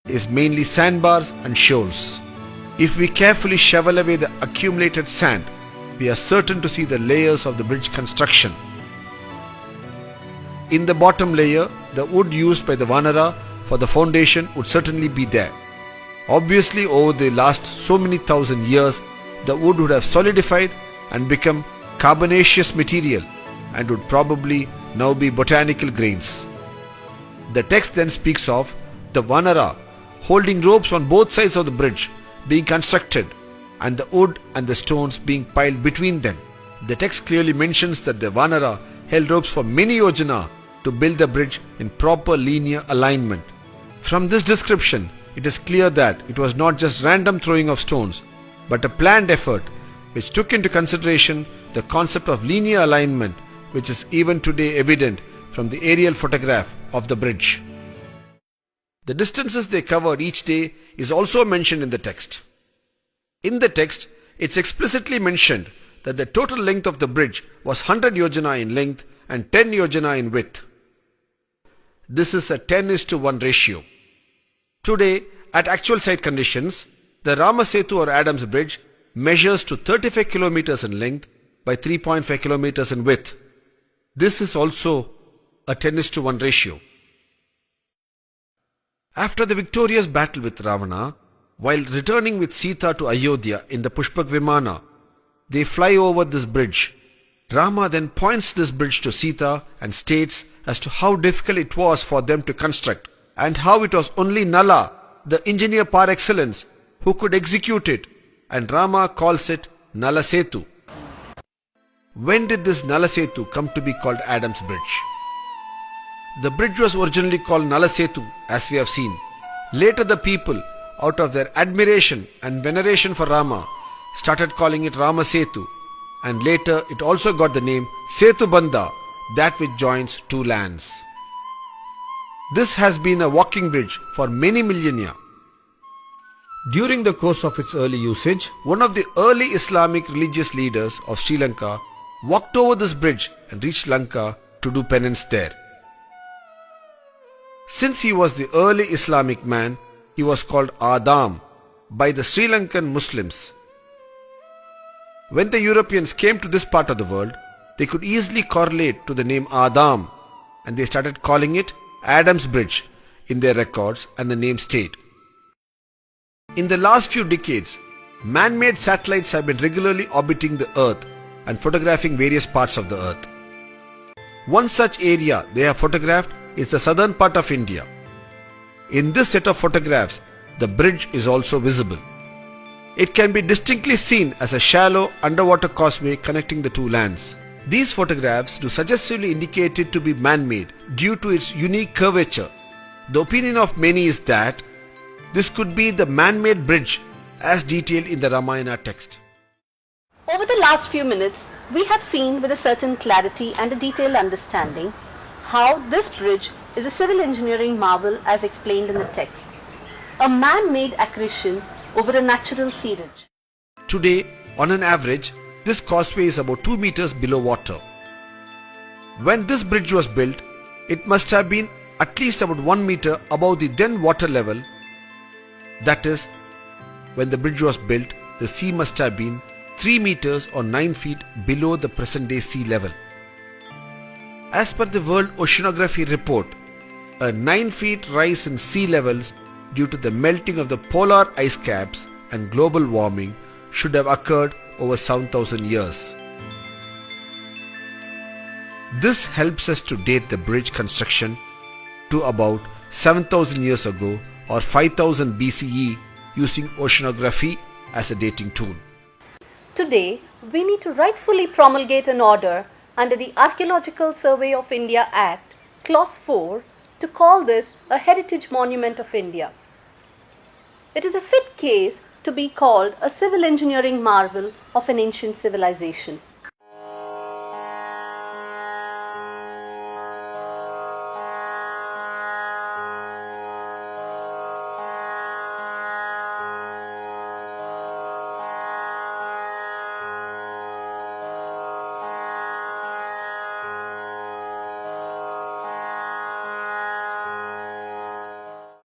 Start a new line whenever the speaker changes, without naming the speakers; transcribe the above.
is mainly sandbars and shoals. If we carefully shovel away the accumulated sand, we are certain to see the layers of the bridge construction. In the bottom layer, the wood used by the Vanara for the foundation would certainly be there. Obviously, over the last so many thousand years, the wood would have solidified and become carbonaceous material and would probably now be botanical grains. The text then speaks of the Vanara holding ropes on both sides of the bridge being constructed and the wood and the stones being piled between them. The text clearly mentions that the Vanara held ropes for many yojana to build the bridge in proper linear alignment. From this description, it is clear that it was not just random throwing of stones, but a planned effort which took into consideration the concept of linear alignment, which is even today evident from the aerial photograph of the bridge. The distances they covered each day is also mentioned in the text. In the text, it's explicitly mentioned that the total length of the bridge was 100 yojana in length and 10 yojana in width. This is a 10:1 ratio. Today, at actual site conditions, the Rama setu or Adams Bridge measures to 35 kilometers in length by 3.5 kilometers in width. This is also a 10:1 ratio. After the victorious battle with Ravana, while returning with Sita to Ayodhya in the Pushpak Vimana, they fly over this bridge. Rama then points this bridge to Sita and states as to how difficult it was for them to construct and how it was only Nala, the engineer par excellence, who could execute it, and Rama calls it Nala Setu. When did this Nala Setu come to be called Adams Bridge? The bridge was originally called Nala Setu, as we have seen. Later the people, out of their admiration and veneration for Rama, started calling it Rama Setu, and later it also got the name Setu Bandha, that which joins two lands. This has been a walking bridge for many millennia. During the course of its early usage, one of the early Islamic religious leaders of Sri Lanka walked over this bridge and reached Lanka to do penance there. Since he was the early Islamic man, he was called Adam by the Sri Lankan Muslims. When the Europeans came to this part of the world, they could easily correlate to the name Adam, and they started calling it Adams Bridge in their records, and the name stayed. In the last few decades, man-made satellites have been regularly orbiting the Earth and photographing various parts of the Earth. One such area they have photographed is the southern part of India. In this set of photographs, the bridge is also visible. It can be distinctly seen as a shallow underwater causeway connecting the two lands. These photographs do suggestively indicate it to be man-made due to its unique curvature. The opinion of many is that this could be the man-made bridge as detailed in the Ramayana text.
Over the last few minutes, we have seen with a certain clarity and a detailed understanding how this bridge is a civil engineering marvel as explained in the text, a man-made accretion over a natural sea ridge.
Today, on an average, this causeway is about 2 meters below water. When this bridge was built, it must have been at least about 1 meter above the then water level. That is, when the bridge was built, the sea must have been 3 meters or 9 feet below the present day sea level. As per the World Oceanography Report, a 9 feet rise in sea levels due to the melting of the polar ice caps and global warming should have occurred over 7,000 years. This helps us to date the bridge construction to about 7,000 years ago or 5000 BCE using oceanography as a dating tool.
Today, we need to rightfully promulgate an order under the Archaeological Survey of India Act, Clause 4, to call this a Heritage Monument of India. It is a fit case to be called a civil engineering marvel of an ancient civilization.